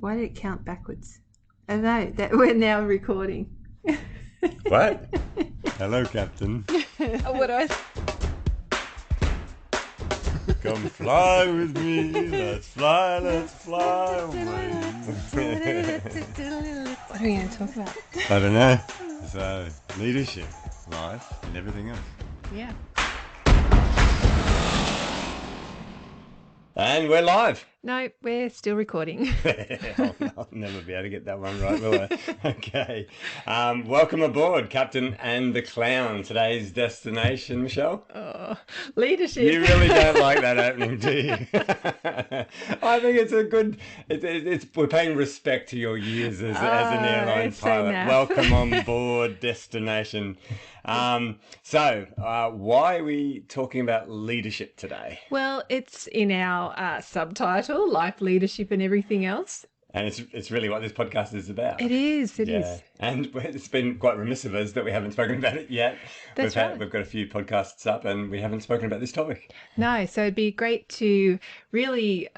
Why did it count backwards? I don't know that we're now recording. What? Hello, Captain. What do I? Come fly with me. Let's fly away. What are we going to talk about? I don't know. So, leadership, life, and everything else. Yeah. And we're live. No, we're still recording. I'll never be able to get that one right, will I? Okay. Welcome aboard, Captain and the Clown. Today's destination, Michelle? Oh, leadership. You really don't like that opening, do you? I think it's a good... we're paying respect to your years as an airline pilot. Welcome on board, destination. So, why are we talking about leadership today? Well, it's in our subtitle, Life, Leadership and Everything Else. And it's really what this podcast is about. It is, it is. And it's been quite remiss of us that we haven't spoken about it yet. That's right. We've got a few podcasts up and we haven't spoken about this topic. No, so it'd be great to really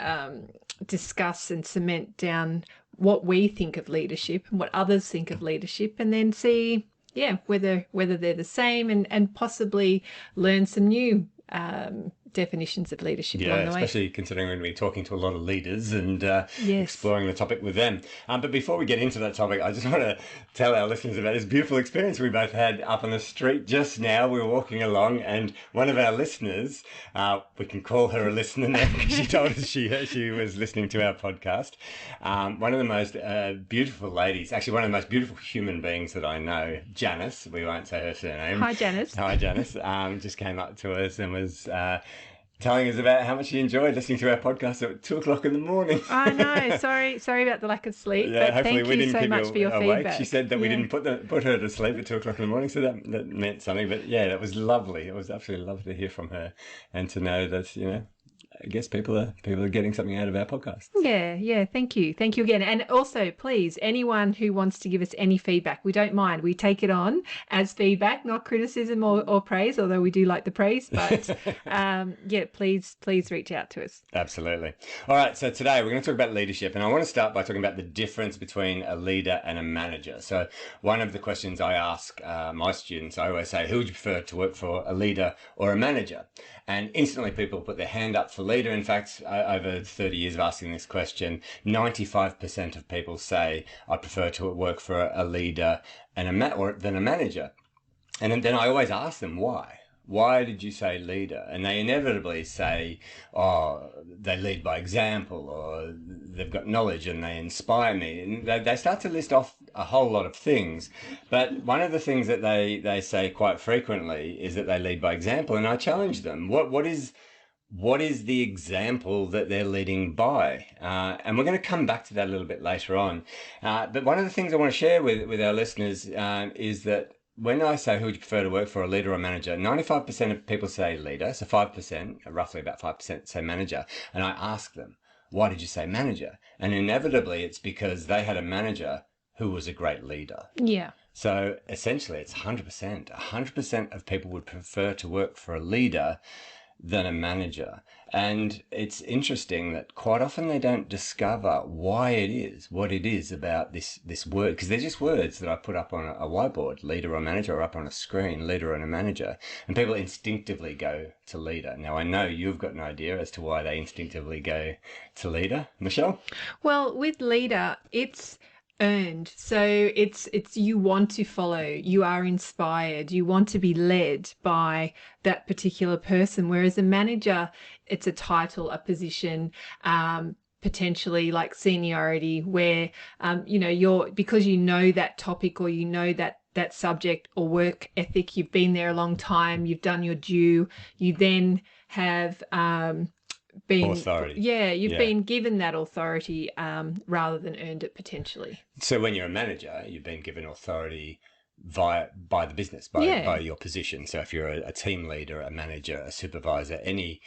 discuss and cement down what we think of leadership and what others think of leadership, and then see, whether they're the same, and possibly learn some new definitions of leadership along the way. Especially considering we're going to be talking to a lot of leaders and Yes. exploring the topic with them. But before we get into that topic, I just want to tell our listeners about this beautiful experience we both had up on the street just now. We were walking along and one of our listeners, we can call her a listener now because she told us she was listening to our podcast. One of the most beautiful ladies, actually one of the most beautiful human beings that I know, Janice, we won't say her surname. Hi, Janice. Hi, Janice. Just came up to us and was... telling us about how much she enjoyed listening to our podcast at 2:00 in the morning. I know. Sorry about the lack of sleep. Yeah, but hopefully thank we you didn't so keep much you for your awake. feedback. She said that we didn't put her to sleep at 2:00 in the morning, so that meant something. But yeah, that was lovely. It was absolutely lovely to hear from her and to know that, I guess people are getting something out of our podcast. Yeah. Thank you again. And also, please, anyone who wants to give us any feedback, we don't mind. We take it on as feedback, not criticism or praise, although we do like the praise. But please reach out to us. Absolutely. All right, so today we're going to talk about leadership, and I want to start by talking about the difference between a leader and a manager. So one of the questions I ask my students, I always say, who would you prefer to work for, a leader or a manager? And instantly people put their hand up for leader. In fact, over 30 years of asking this question, 95% of people say, I prefer to work for a leader than a manager. And then I always ask them, why? Why did you say leader? And they inevitably say, they lead by example, or they've got knowledge and they inspire me. And they start to list off a whole lot of things. But one of the things that they say quite frequently is that they lead by example. And I challenge them, what is the example that they're leading by? And we're going to come back to that a little bit later on. But one of the things I want to share with our listeners is that when I say who would you prefer to work for, a leader or a manager, 95% of people say leader, so 5%, roughly about 5% say manager. And I ask them, why did you say manager? And inevitably it's because they had a manager who was a great leader. Yeah. So essentially it's 100%. 100% of people would prefer to work for a leader than a manager. And it's interesting that quite often they don't discover why it is, what it is about this word, because they're just words that I put up on a whiteboard, leader or manager, or up on a screen, leader and a manager, and people instinctively go to leader. Now I know you've got an idea as to why they instinctively go to leader. Michelle? Well, with leader, it's earned. So it's you want to follow, you are inspired, you want to be led by that particular person. Whereas a manager, it's a title, a position, potentially like seniority, where you're, because you know that topic, or you know that subject or work ethic, you've been there a long time, you've done your due, you then have been authority. You've been given that authority rather than earned it potentially. So when you're a manager, you've been given authority by the business, by your position. So if you're a team leader, a manager, a supervisor, any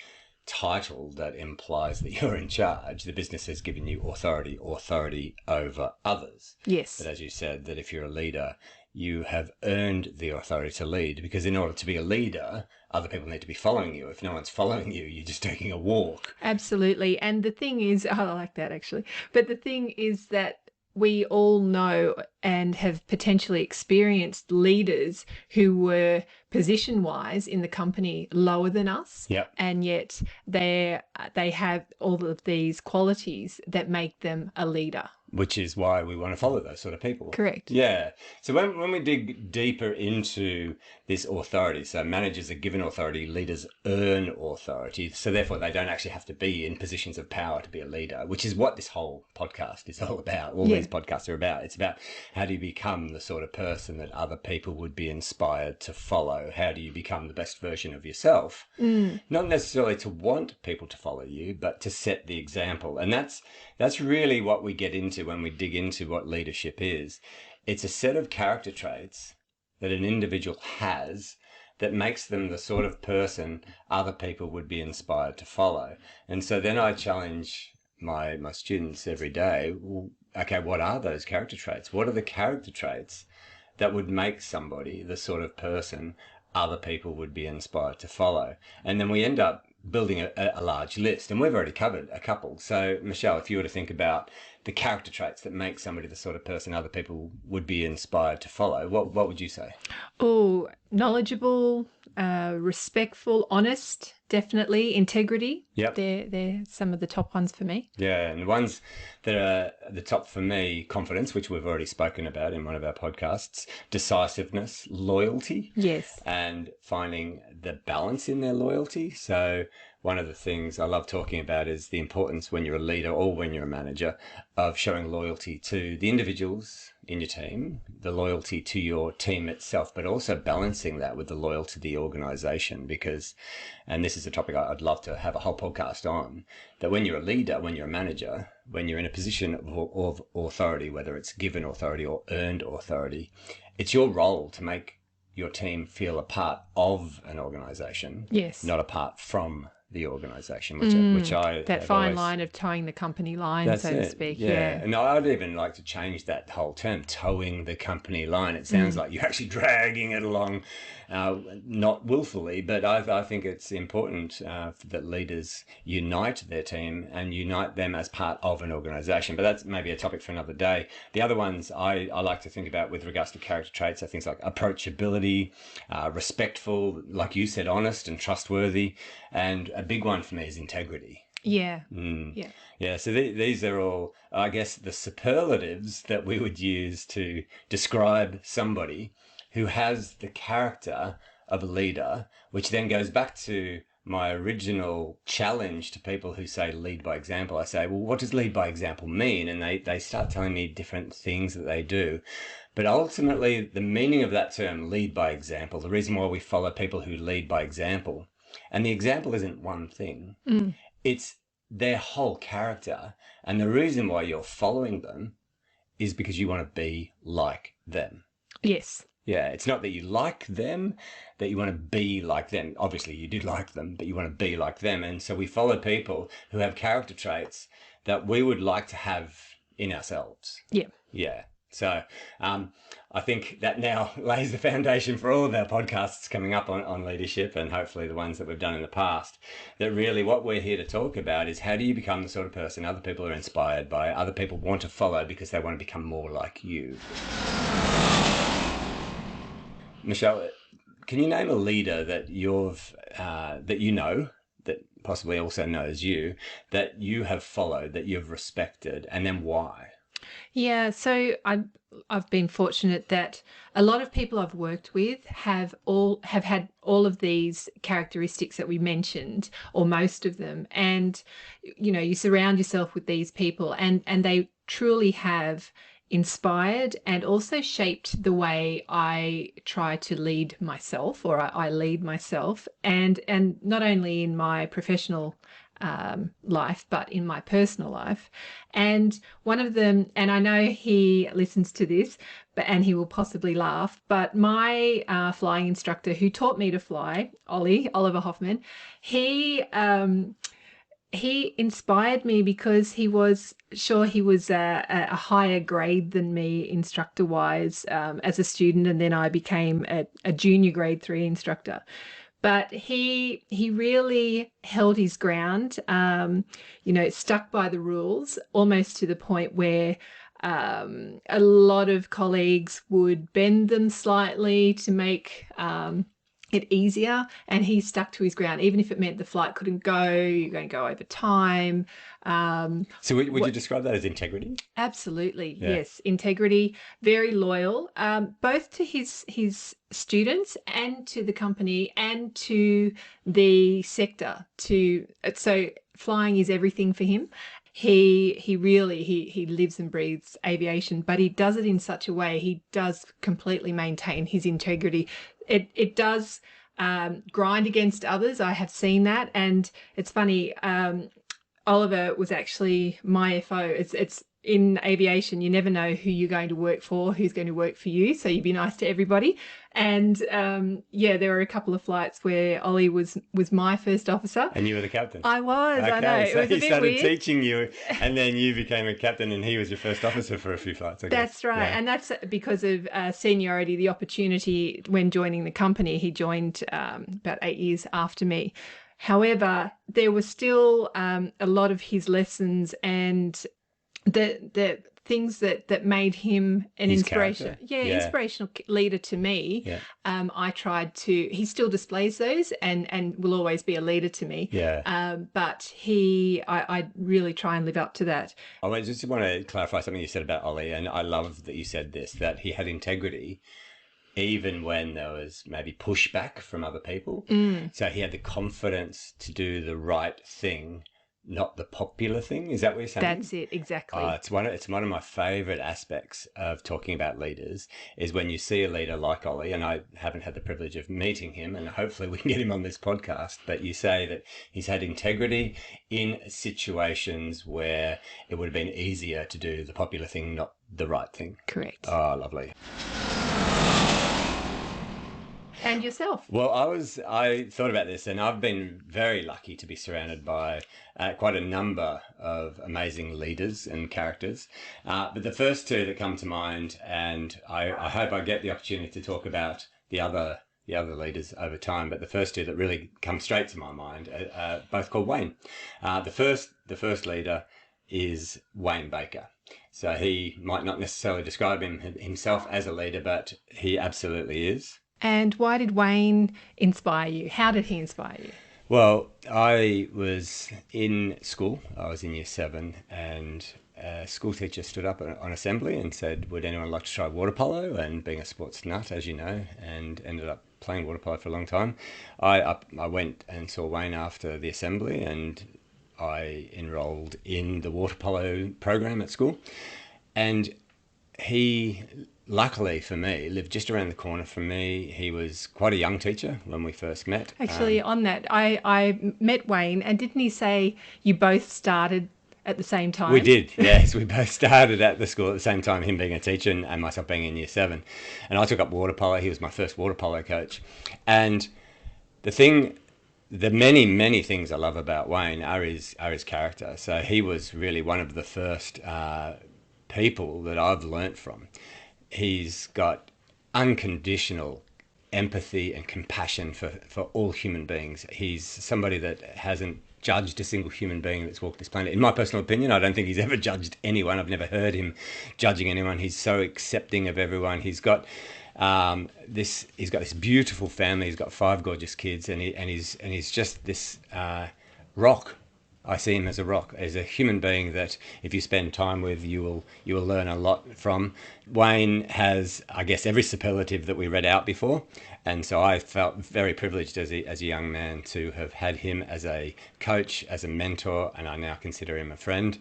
title that implies that you're in charge, the business has given you authority over others. Yes. But as you said, that if you're a leader, you have earned the authority to lead, because in order to be a leader, other people need to be following you. If no one's following you, you're just taking a walk. Absolutely. And the thing is, I like that actually. But the thing is that we all know and have potentially experienced leaders who were position wise in the company lower than us. Yep. And yet they have all of these qualities that make them a leader. Which is why we want to follow those sort of people. Correct. Yeah. So when we dig deeper into this authority, so managers are given authority, leaders earn authority. So therefore, they don't actually have to be in positions of power to be a leader, which is what this whole podcast is all about. All these podcasts are about. It's about how do you become the sort of person that other people would be inspired to follow? How do you become the best version of yourself? Not necessarily to want people to follow you, but to set the example. And that's really what we get into when we dig into what leadership is. It's a set of character traits that an individual has that makes them the sort of person other people would be inspired to follow. And so then I challenge my students every day, well, okay, what are those character traits? What are the character traits that would make somebody the sort of person other people would be inspired to follow? And then we end up building a large list, and we've already covered a couple. So Michelle, if you were to think about the character traits that make somebody the sort of person other people would be inspired to follow, what would you say? Oh, knowledgeable, respectful, honest, definitely, integrity. Yep. They're some of the top ones for me. Yeah, and the ones that are the top for me, confidence, which we've already spoken about in one of our podcasts, decisiveness, loyalty. Yes. And finding the balance in their loyalty. So one of the things I love talking about is the importance when you're a leader or when you're a manager of showing loyalty to the individuals in your team, the loyalty to your team itself, but also balancing that with the loyalty to the organization. Because, and this is a topic I'd love to have a whole podcast on, that when you're a leader, when you're a manager, when you're in a position of authority, whether it's given authority or earned authority, it's your role to make your team feel a part of an organization, Yes. not apart from the organization, which I that fine line of towing the company line, so to speak. Yeah. And I'd even like to change that whole term, towing the company line. It sounds like you're actually dragging it along, not willfully, but I think it's important that leaders unite their team and unite them as part of an organization. But that's maybe a topic for another day. The other ones I like to think about with regards to character traits are things like approachability, respectful, like you said, honest and trustworthy. And a big one for me is integrity. Yeah. Yeah. So these are all, I guess, the superlatives that we would use to describe somebody who has the character of a leader, which then goes back to my original challenge to people who say lead by example. I say, well, what does lead by example mean? And they start telling me different things that they do. But ultimately, the meaning of that term, lead by example, the reason why we follow people who lead by example, and the example isn't one thing. It's their whole character. And the reason why you're following them is because you want to be like them. Yes. Yeah, it's not that you like them, that you want to be like them. Obviously, you do like them, but you want to be like them. And so we follow people who have character traits that we would like to have in ourselves. Yeah. Yeah. So I think that now lays the foundation for all of our podcasts coming up on leadership, and hopefully the ones that we've done in the past, that really what we're here to talk about is how do you become the sort of person other people are inspired by, other people want to follow because they want to become more like you. Michelle, can you name a leader that that you know, that possibly also knows you, that you have followed, that you've respected, and then why? Yeah, so I've been fortunate that a lot of people I've worked with have had all of these characteristics that we mentioned, or most of them. And you surround yourself with these people, and they truly have inspired and also shaped the way I try to lead myself, or I lead myself, and not only in my professional life, but in my personal life. And one of them, and I know he listens to this, and he will possibly laugh, but my flying instructor who taught me to fly, Oliver Hoffman, he He inspired me because he was a higher grade than me instructor wise as a student, and then I became a junior grade 3 instructor. But he really held his ground, stuck by the rules almost to the point where a lot of colleagues would bend them slightly to make it easier, and he stuck to his ground even if it meant the flight couldn't go, you're going to go over time. So would you describe that as integrity? Absolutely, Yeah. yes. Integrity, very loyal, both to his students and to the company and to the sector. So flying is everything for him. He really he lives and breathes aviation, but he does it in such a way, he does completely maintain his integrity. It does grind against others. I have seen that, and it's funny. Oliver was actually my FO. It's in aviation, you never know who you're going to work for, who's going to work for you. So you be nice to everybody. And yeah, there were a couple of flights where Ollie was my first officer. And you were the captain. I was. Okay, I know. It so was a he bit started weird. teaching you, and then you became a captain, and he was your first officer for a few flights, I guess. That's right. Yeah. And that's because of seniority, the opportunity when joining the company. He joined about 8 years after me. However, there was still a lot of his lessons and the things that made him an His inspiration. character. Yeah, Yeah. inspirational leader to me. Yeah. I tried to. He still displays those and will always be a leader to me. Yeah. But I really try and live up to that. I just want to clarify something you said about Ollie, and I love that you said this, that he had integrity even when there was maybe pushback from other people. So he had the confidence to do the right thing, not the popular thing. Is that what you're saying? That's it, exactly. It's one of my favorite aspects of talking about leaders is when you see a leader like Ollie, and I haven't had the privilege of meeting him, and hopefully we can get him on this podcast, but you say that he's had integrity in situations where it would have been easier to do the popular thing, not the right thing. Correct. Oh, lovely. And yourself? Well, I thought about this, and I've been very lucky to be surrounded by quite a number of amazing leaders and characters. But the first two that come to mind, and I hope I get the opportunity to talk about the other leaders over time, but the first two that really come straight to my mind are both called Wayne. The first leader is Wayne Baker. So he might not necessarily describe himself as a leader, but he absolutely is. And why did Wayne inspire you? How did he inspire you? Well, I was in school. I was in year 7, and a school teacher stood up on assembly and said, would anyone like to try water polo? And being a sports nut, as you know, and ended up playing water polo for a long time, I went and saw Wayne after the assembly, and I enrolled in the water polo program at school. And he, luckily for me, lived just around the corner from me. He was quite a young teacher when we first met. Actually, on that, I met Wayne, and didn't he say you both started at the same time? We did, yes. We both started at the school at the same time, him being a teacher and myself being in year 7. And I took up water polo. He was my first water polo coach. And the many, many things I love about Wayne are his character. So he was really one of the first people that I've learnt from. He's got unconditional empathy and compassion for all human beings. He's somebody that hasn't judged a single human being that's walked this planet. In my personal opinion, I don't think he's ever judged anyone. I've never heard him judging anyone. He's so accepting of everyone. He's got this beautiful family. He's got 5 gorgeous kids, and he's just this rock. I see him as a rock, as a human being that if you spend time with, you will learn a lot from. Wayne has, I guess, every superlative that we read out before, and so I felt very privileged as a young man to have had him as a coach, as a mentor, and I now consider him a friend.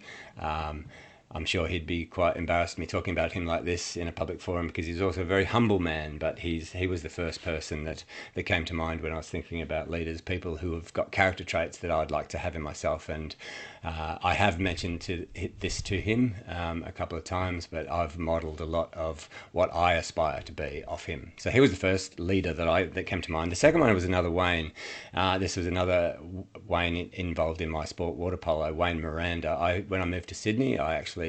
I'm sure he'd be quite embarrassed me talking about him like this in a public forum, because he's also a very humble man. But he was the first person that came to mind when I was thinking about leaders, people who have got character traits that I'd like to have in myself. And I have mentioned this to him a couple of times, but I've modelled a lot of what I aspire to be off him. So he was the first leader that came to mind. The second one was another Wayne. This was another Wayne involved in my sport, water polo, Wayne Miranda. When I moved to Sydney, I actually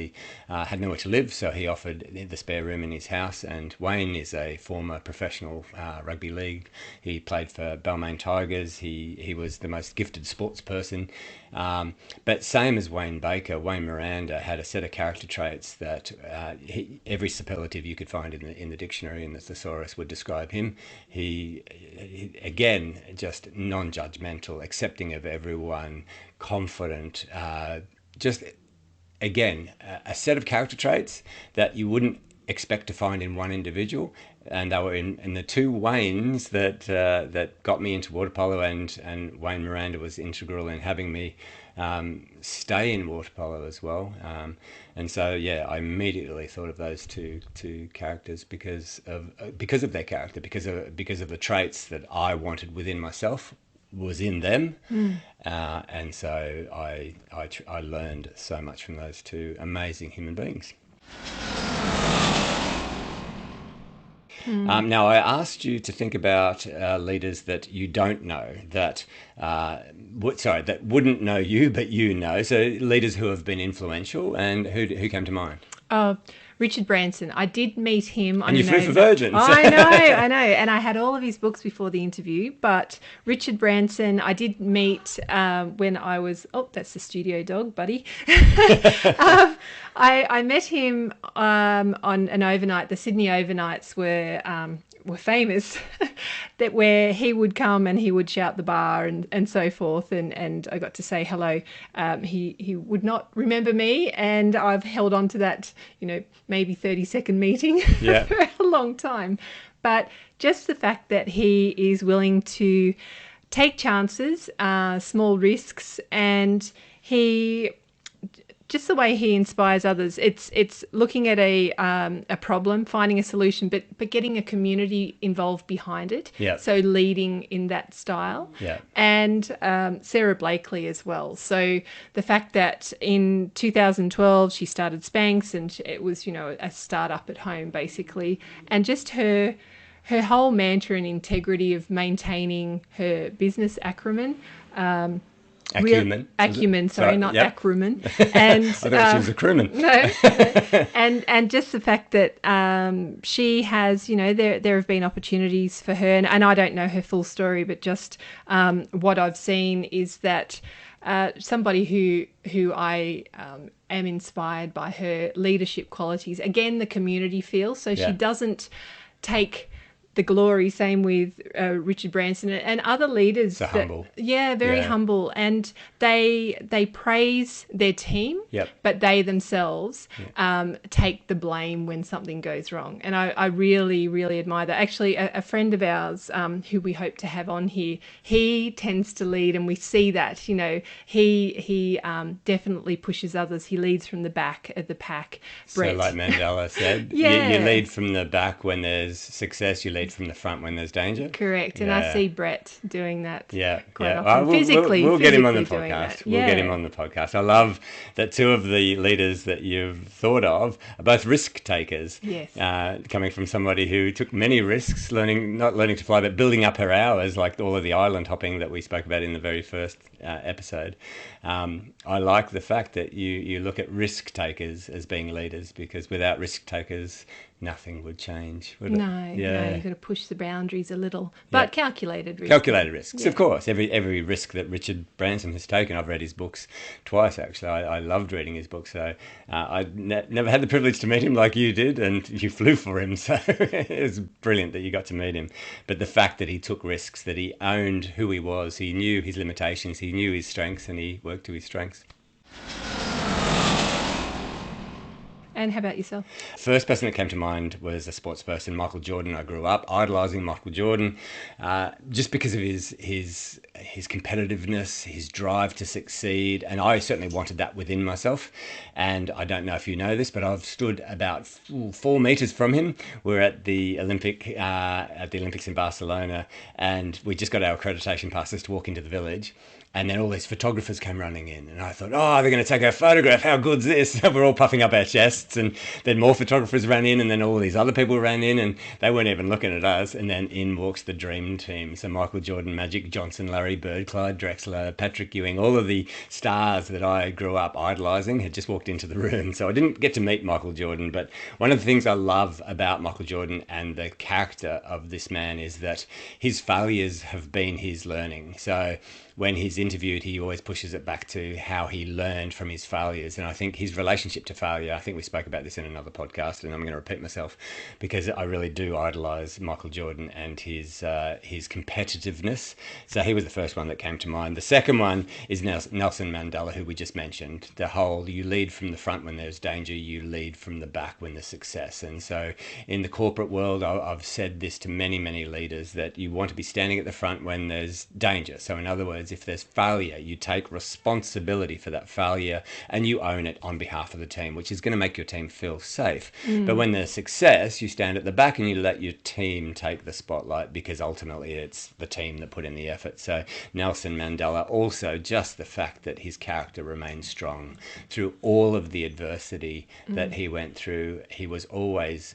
had nowhere to live, so he offered the spare room in his house. And Wayne is a former professional rugby league. He played for Balmain Tigers. He was the most gifted sports person. But same as Wayne Baker, Wayne Miranda had a set of character traits that every superlative you could find in the dictionary in the thesaurus would describe him. He again, just non-judgmental, accepting of everyone, confident, just again, a set of character traits that you wouldn't expect to find in one individual. And they were in the two Waynes that got me into water polo, and Wayne Miranda was integral in having me stay in water polo as well. And so, yeah, I immediately thought of those two characters because of their character, because of the traits that I wanted within myself was in them. And so I learned so much from those two amazing human beings. Now, I asked you to think about leaders that you don't know, that wouldn't know you, but you know. So leaders who have been influential, and who came to mind? Richard Branson. I did meet him. And you flew for Virgin. I know. And I had all of his books before the interview. But Richard Branson, I did meet when I was... Oh, that's the studio dog, buddy. I met him on an overnight. The Sydney overnights were famous, that where he would come and he would shout the bar and so forth, and I got to say hello. He would not remember me, and I've held on to that, maybe 30-second meeting for a long time. But just the fact that he is willing to take chances, small risks, and just the way he inspires others, it's looking at a problem, finding a solution, but getting a community involved behind it. Yeah. So leading in that style. Yeah. And Sarah Blakely as well. So the fact that in 2012 she started Spanx, and it was a startup at home basically, and just her whole mantra and integrity of maintaining her business acumen. Acumen, sorry, not acronym. And I thought she was a crewman. No. and just the fact that she has, there have been opportunities for her, and I don't know her full story, but just what I've seen is that somebody who I am inspired by her leadership qualities. Again, the community feel. So she doesn't take the glory. Same with Richard Branson and other leaders. So humble. Yeah, very humble. And they praise their team, but they themselves take the blame when something goes wrong. And I really, really admire that. Actually, a friend of ours who we hope to have on here, he tends to lead, and we see that, he definitely pushes others. He leads from the back of the pack. Brett. So like Mandela said, you lead from the back when there's success, you lead from the front when there's danger. Correct. And I see Brett doing that quite often. Well, physically we'll get him on the doing podcast. that. We'll get him on the podcast. I love that two of the leaders that you've thought of are both risk takers. Yes. Coming from somebody who took many risks, not learning to fly, but building up her hours, like all of the island hopping that we spoke about in the very first episode. I like the fact that you look at risk takers as being leaders, because without risk takers, nothing would change, would it? No, you've got to push the boundaries a little, but calculated risks. Calculated risks, of course. Every risk that Richard Branson has taken, I've read his books twice, actually. I loved reading his books, so I never had the privilege to meet him like you did, and you flew for him, so it was brilliant that you got to meet him. But the fact that he took risks, that he owned who he was, he knew his limitations, he knew his strengths, and he worked to his strengths. And how about yourself? First person that came to mind was a sports person, Michael Jordan. I grew up idolising Michael Jordan, just because of his competitiveness, his drive to succeed, and I certainly wanted that within myself. And I don't know if you know this, but I've stood about 4 meters from him. We're at the Olympics in Barcelona, and we just got our accreditation passes to walk into the village. And then all these photographers came running in, and I thought, oh, they're going to take a photograph. How good's this? We're all puffing up our chests, and then more photographers ran in, and then all these other people ran in, and they weren't even looking at us. And then in walks the dream team. So Michael Jordan, Magic Johnson, Larry Bird, Clyde Drexler, Patrick Ewing, all of the stars that I grew up idolising had just walked into the room. So I didn't get to meet Michael Jordan, but one of the things I love about Michael Jordan and the character of this man is that his failures have been his learning. So when he's interviewed, he always pushes it back to how he learned from his failures. And I think his relationship to failure, I think we spoke about this in another podcast, and I'm going to repeat myself because I really do idolise Michael Jordan and his competitiveness. So he was the first one that came to mind. The second one is Nelson Mandela, who we just mentioned. The whole, you lead from the front when there's danger, you lead from the back when there's success. And so in the corporate world, I've said this to many, many leaders, that you want to be standing at the front when there's danger. So in other words, if there's failure, you take responsibility for that failure and you own it on behalf of the team, which is going to make your team feel safe. But when there's success, you stand at the back and you let your team take the spotlight, because ultimately it's the team that put in the effort. So Nelson Mandela, also just the fact that his character remained strong through all of the adversity that he went through. He was always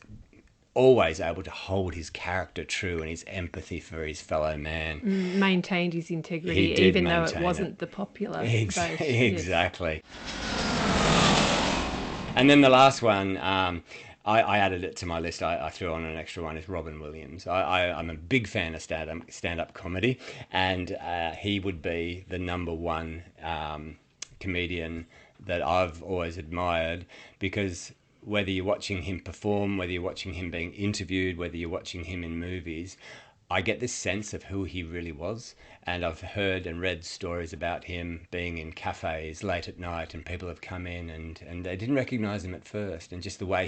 able to hold his character true and his empathy for his fellow man. Maintained his integrity, even though it wasn't the popular vote. Exactly. And then the last one, I added it to my list. I threw on an extra one, is Robin Williams. I'm a big fan of stand-up comedy, and he would be the number one comedian that I've always admired, because whether you're watching him perform, whether you're watching him being interviewed, whether you're watching him in movies, I get this sense of who he really was. And I've heard and read stories about him being in cafes late at night, and people have come in and they didn't recognise him at first, and just the way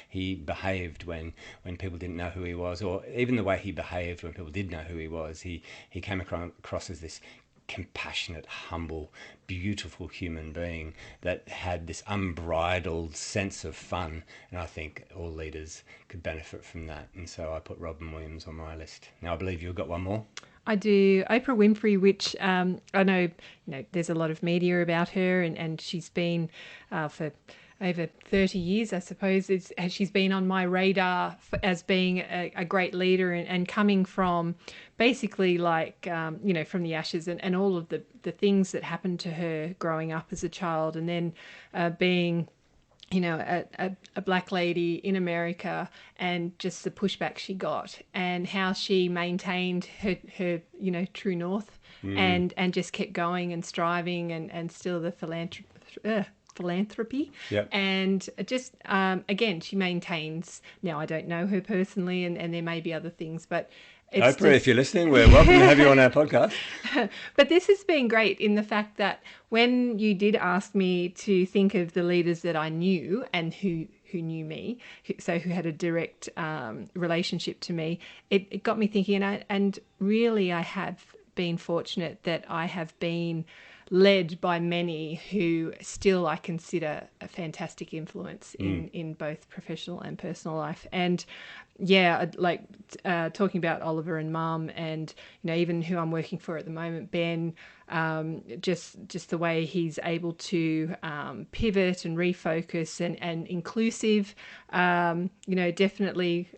he behaved when people didn't know who he was, or even the way he behaved when people did know who he was. He came across as this compassionate, humble, beautiful human being that had this unbridled sense of fun, and I think all leaders could benefit from that. And so I put Robin Williams on my list. Now I believe you've got one more. I do. Oprah Winfrey, which I know, there's a lot of media about her, and she's been for over 30 years, I suppose, she's been on my radar as being a great leader, and coming from basically from the ashes and all of the things that happened to her growing up as a child, and then being a black lady in America, and just the pushback she got, and how she maintained her true north, and just kept going and striving, and still the philanthropy. Yep. And just again, she maintains. Now I don't know her personally, and there may be other things, but Oprah, if you're listening, we're welcome to have you on our podcast. But this has been great in the fact that when you did ask me to think of the leaders that I knew and who knew me, who had a direct relationship to me, it got me thinking, and really I have been fortunate that I have been led by many who still I consider a fantastic influence in both professional and personal life. And yeah, like talking about Oliver and Mum, and even who I'm working for at the moment, Ben, just the way he's able to pivot and refocus, and inclusive, definitely.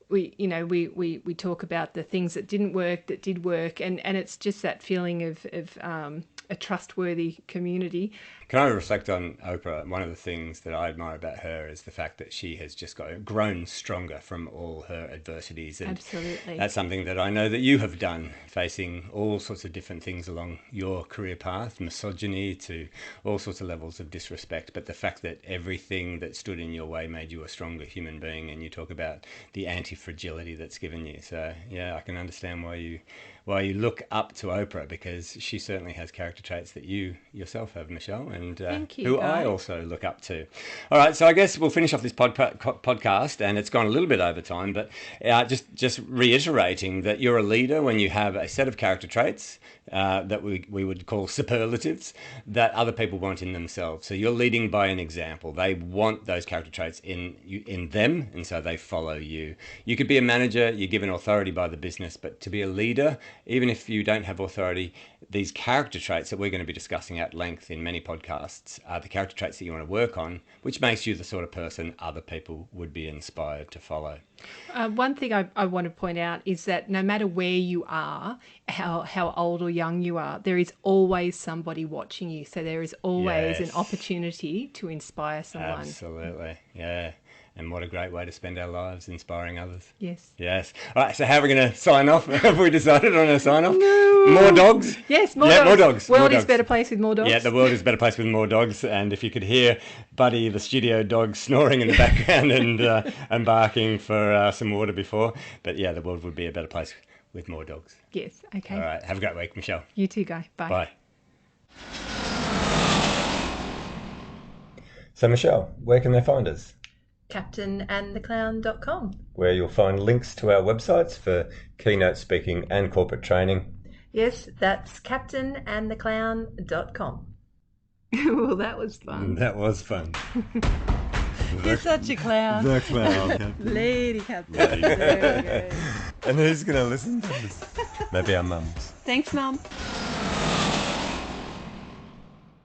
We talk about the things that didn't work, that did work, and it's just that feeling of a trustworthy community. Can I reflect on Oprah? One of the things that I admire about her is the fact that she has just grown stronger from all her adversities. And absolutely. That's something that I know that you have done, facing all sorts of different things along your career path, misogyny to all sorts of levels of disrespect. But the fact that everything that stood in your way made you a stronger human being, and you talk about the anti-fragility that's given you. So yeah, I can understand why you look up to Oprah, because she certainly has character traits that you yourself have, Michelle. and Thank you, who I Guy. also look up to. All right, so I guess we'll finish off this podcast, and it's gone a little bit over time, but just reiterating that you're a leader when you have a set of character traits that we would call superlatives that other people want in themselves. So you're leading by an example. They want those character traits in them, and so they follow you. You could be a manager, you're given authority by the business, but to be a leader, even if you don't have authority, these character traits that we're going to be discussing at length in many podcasts are the character traits that you want to work on, which makes you the sort of person other people would be inspired to follow. One thing I want to point out is that no matter where you are, how old or young you are, there is always somebody watching you. So there is always an Yes. opportunity to inspire someone. Absolutely, yeah. And what a great way to spend our lives, inspiring others. Yes. Yes. All right, so how are we going to sign off? Have we decided on a sign off? No. More dogs? Yes, more Yeah, dogs. more dogs. World More is dogs. better place with more dogs. Yeah, the world is a better place with more dogs. And if you could hear Buddy, the studio dog, snoring in the background and barking for some water before. But yeah, the world would be a better place with more dogs. Yes. Okay. All right, have a great week, Michelle. You too, Guy. Bye. Bye. So, Michelle, where can they find us? CaptainandTheClown.com. Where you'll find links to our websites for keynote speaking and corporate training. Yes, that's CaptainandTheClown.com. Well, that was fun. That was fun. You're such a clown. The clown. Lady Captain. There we go. And who's going to listen to this? Maybe our mums. Thanks, Mum.